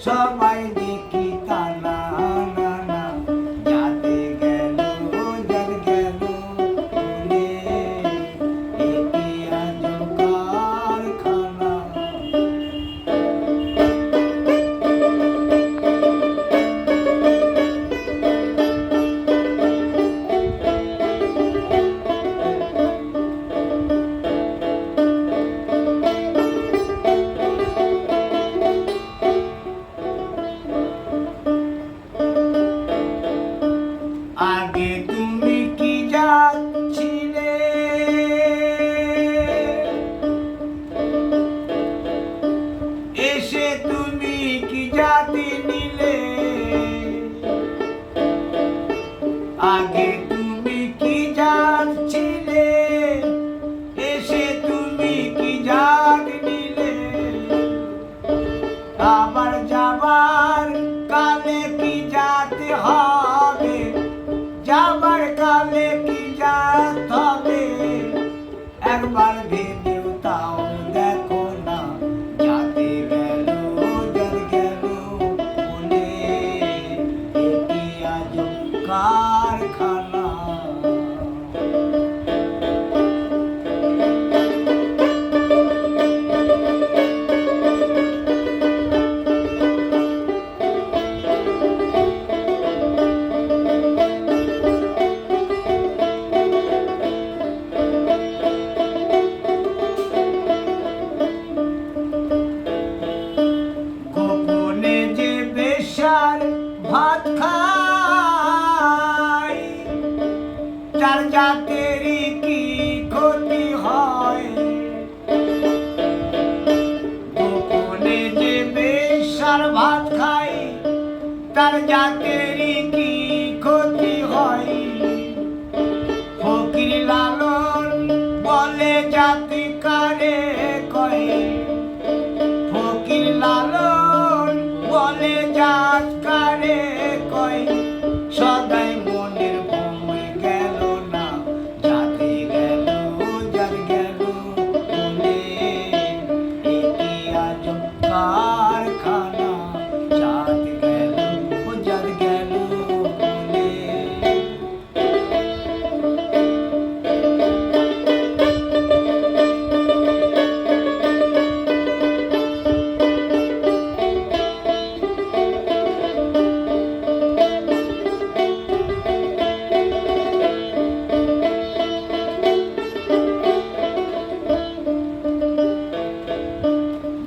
সবাই দেখি তানা না না যাতে গেল যার গেল ভুলে একে আজব কারখানা। আগে তুমি কি যাচ্ছিলে, এসে তুমি কি জাতি নিলে? আগে তুমি কি যাচ্ছিলে, এসে তুমি কি জাতি নিলে? আবার যাবার কালে কি যেতে হবে, যাবার কালে কি যেতে হবে? একবার ভেবেও তাও দেখো না যাতে গেল যার গেল বলে একে আজব কারখানা। গোপনে যে বেশ্যার ভাত খায়, তার জাতেরই কি ক্ষতি হয়? গোপনে যে বেশ্যার ভাত খায়, তার জাতেরই কি ক্ষতি হয়? ফকির লালন বলে জাতি কারে কয়, ফকির লালন বলে জাত কারে কয়? সদাই মনের ভূমি গেল না যাতে গেল যার গেল বলে একে আজব কারখানা। জাত গেল যার গেল বলে।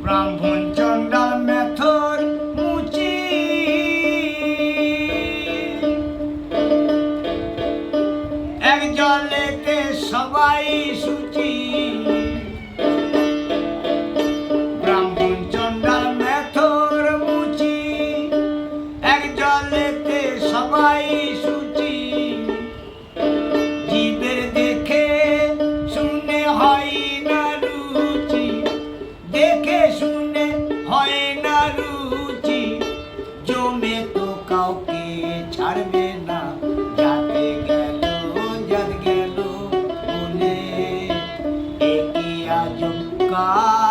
ব্রাহ্মণ চণ্ডাল মেথর মুচি, এক জলেতে সবাই শুচি। ব্রাহ্মণ চণ্ডাল মেথর মুচি, এক জলেতে সবাই শুচি। জীবের দেখে শুনে হয় না রুচি, দেখে শুনে হয় না রুচি। জমে তো কাউকে ছাড়বে না যাতে গেল যার গেল বলে একে আজব কারখানা।